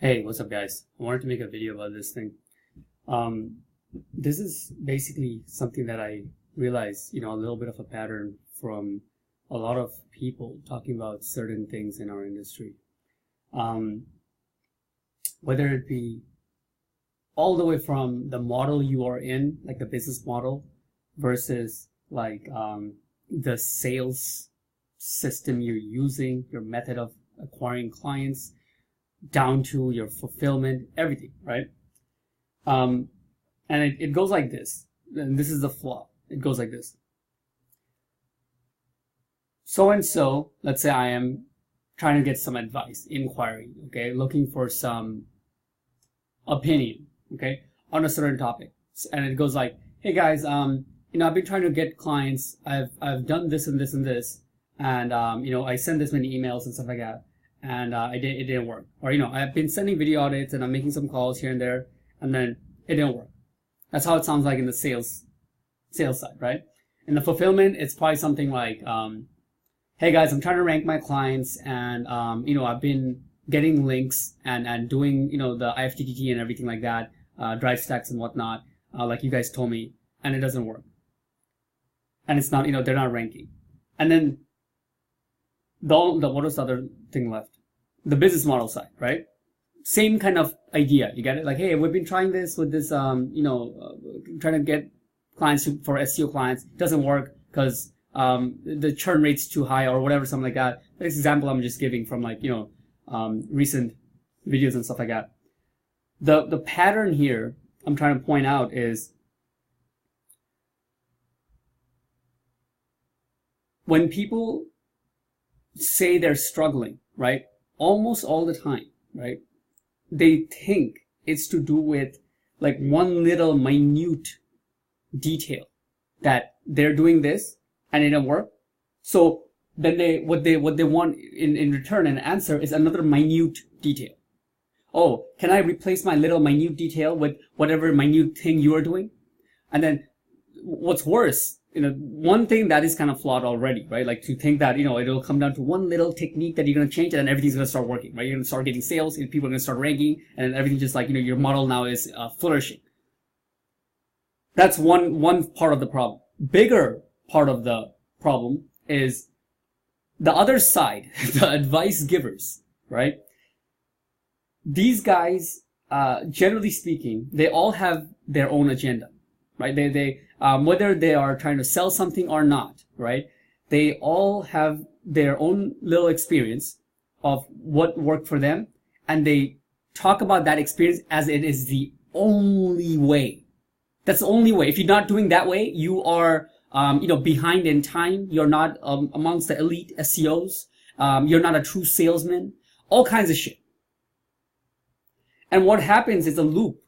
Hey, what's up, guys? I wanted to make a video about this thing. This is basically something that I realized, a little bit of a pattern from a lot of people talking about certain things in our industry. Whether it be all the way from the model you are in, like the business model, versus the sales system you're using, your method of acquiring clients, down to your fulfillment, everything, right? And it goes like this, and this is the flaw. It goes like this. So and so, let's say I am trying to get some advice, inquiry, okay, looking for some opinion, okay, on a certain topic. And it goes like, hey guys, I've been trying to get clients. I've done this and this and this, and I sent this many emails and stuff like that, and it didn't work. Or I've been sending video audits and I'm making some calls here and there, and then it didn't work. That's how it sounds like in the sales side, right? In the fulfillment, it's probably something like, hey guys, I'm trying to rank my clients, and I've been getting links and doing the IFTTT and everything like that, drive stacks and whatnot, like you guys told me, and it doesn't work. And it's not, they're not ranking. And then what was the other thing left? The business model side, right? Same kind of idea. You get it? Like, hey, we've been trying this with this, trying to get clients for SEO clients. It doesn't work because the churn rate's too high or whatever, something like that. This example I'm just giving from recent videos and stuff like that. The pattern here I'm trying to point out is when people say they're struggling, right? Almost all the time, right? They think it's to do with like one little minute detail that they're doing this and it didn't work. So then what they want in return, an answer, is another minute detail. Oh, can I replace my little minute detail with whatever minute thing you are doing? And then what's worse, one thing that is kind of flawed already, right? Like to think that, it'll come down to one little technique that you're going to change and then everything's going to start working, right? You're going to start getting sales and people are going to start ranking and everything just like, your model now is flourishing. That's one part of the problem. Bigger part of the problem is the other side, the advice givers, right? These guys, generally speaking, they all have their own agenda, right? They whether they are trying to sell something or not, right? They all have their own little experience of what worked for them, and they talk about that experience as it is the only way. That's the only way. If you're not doing that way, you are, behind in time. You're not amongst the elite SEOs. You're not a true salesman. All kinds of shit. And what happens is a loop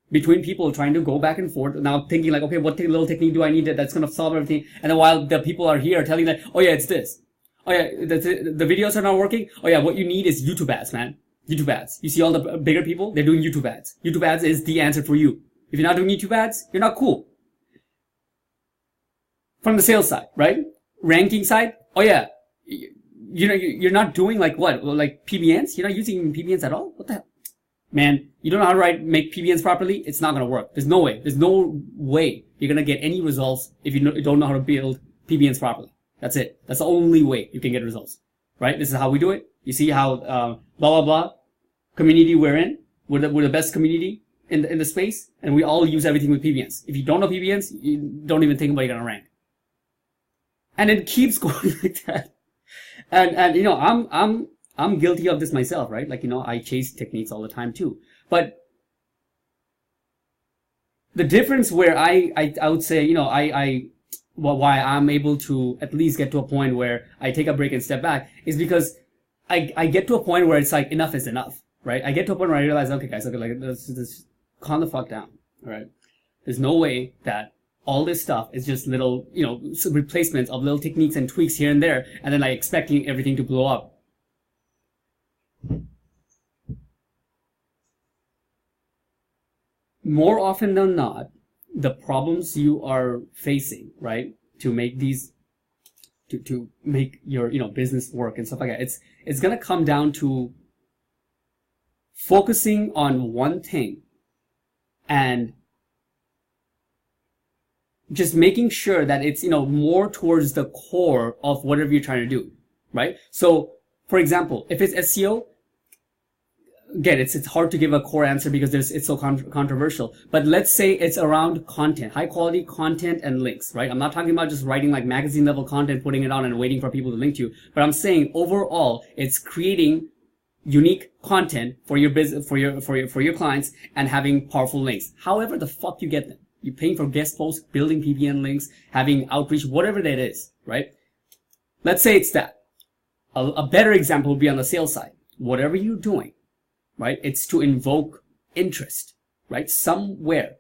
between people trying to go back and forth, now thinking like, okay, what little technique do I need that's going to solve everything? And then while the people are here telling that, oh yeah, it's this. Oh yeah, the videos are not working. Oh yeah, what you need is YouTube ads, man. YouTube ads. You see all the bigger people? They're doing YouTube ads. YouTube ads is the answer for you. If you're not doing YouTube ads, you're not cool. From the sales side, right? Ranking side, oh yeah, you're not doing like what? Like PBNs? You're not using PBNs at all? What the hell? Man, you don't know how to make PBNs properly, it's not going to work. There's no way you're going to get any results if you don't know how to build PBNs properly. That's it. That's the only way you can get results, right? This is how we do it. You see how, blah, blah, blah community we're in. We're the best community in the space, and we all use everything with PBNs. If you don't know PBNs, you don't even think about you're going to rank. And it keeps going like that. And I'm guilty of this myself, right? Like, I chase techniques all the time too. But the difference where I would say, why I'm able to at least get to a point where I take a break and step back is because I get to a point where it's like enough is enough, right? I get to a point where I realize, okay guys, okay, like let's calm the fuck down, all right? There's no way that all this stuff is just little, replacements of little techniques and tweaks here and there, and then expecting everything to blow up. More often than not, the problems you are facing, right, to make these, to make your, business work and stuff like that, it's going to come down to focusing on one thing and just making sure that it's, more towards the core of whatever you're trying to do, right? So, for example, if it's SEO, again, it's hard to give a core answer because it's so controversial. But let's say it's around content, high quality content and links, right? I'm not talking about just writing like magazine level content, putting it on and waiting for people to link to you. But I'm saying overall, it's creating unique content for your business, for your clients, and having powerful links. However the fuck you get them. You're paying for guest posts, building PPN links, having outreach, whatever that is, right? Let's say it's that. A better example would be on the sales side. Whatever you're doing, right? It's to invoke interest, right? Somewhere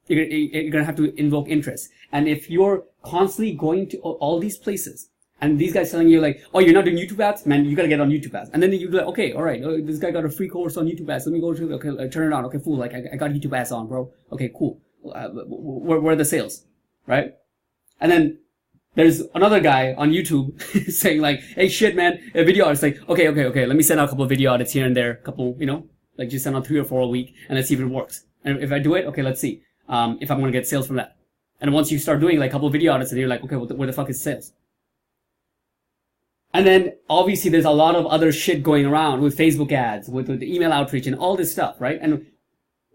you're going to have to invoke interest. And if you're constantly going to all these places and these guys telling you like, oh, you're not doing YouTube ads, man, you got to get on YouTube ads. And then you're like, okay, all right, this guy got a free course on YouTube ads. Let me go to, okay, turn it on. Okay, fool. Like I got YouTube ads on, bro. Okay, cool. Where are the sales, right? And then there's another guy on YouTube saying like, hey, shit, man, a video artist. Like, okay. Let me send out a couple of video audits here and there. A couple, like just send out 3 or 4 a week and let's see if it works. And if I do it, okay, let's see, if I'm going to get sales from that. And once you start doing like a couple of video audits and you're like, okay, where the fuck is sales? And then obviously there's a lot of other shit going around with Facebook ads, with the email outreach and all this stuff, right? And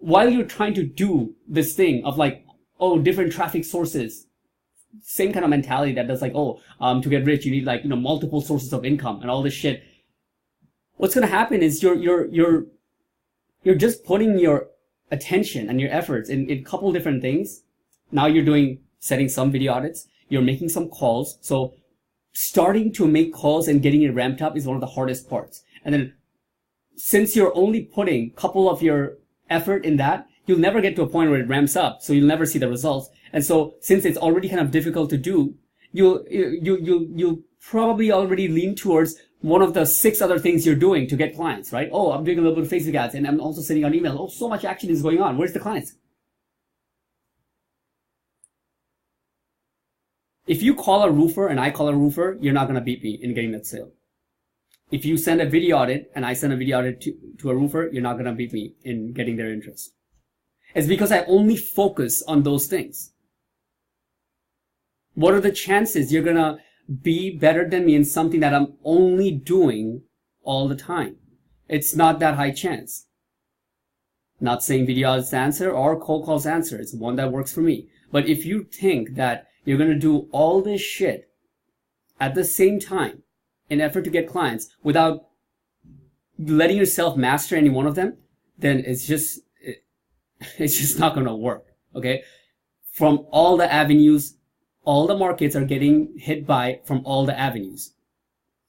while you're trying to do this thing of like, oh, different traffic sources, same kind of mentality that does like, oh, to get rich, you need like, multiple sources of income and all this shit. What's going to happen is you're just putting your attention and your efforts in a couple different things. Now you're setting some video audits. You're making some calls. So starting to make calls and getting it ramped up is one of the hardest parts. And then since you're only putting a couple of your effort in that, you'll never get to a point where it ramps up. So you'll never see the results. And so since it's already kind of difficult to do, you'll probably already lean towards one of the 6 other things you're doing to get clients, right? Oh, I'm doing a little bit of Facebook ads and I'm also sending out emails. Oh, so much action is going on. Where's the clients? If you call a roofer and I call a roofer, you're not going to beat me in getting that sale. If you send a video audit and I send a video audit to a roofer, you're not going to beat me in getting their interest. It's because I only focus on those things. What are the chances you're going to be better than me in something that I'm only doing all the time? It's not that high chance. Not saying video audits answer or cold calls answer. It's one that works for me. But if you think that you're going to do all this shit at the same time in effort to get clients without letting yourself master any one of them, then it's just not going to work. Okay. From all the avenues, all the markets are getting hit by from all the avenues.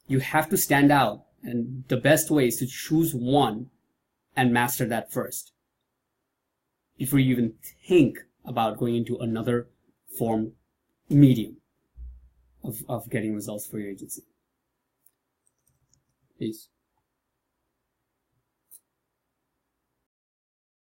You have to stand out. And the best way is to choose one and master that first before you even think about going into another medium of getting results for your agency. Peace.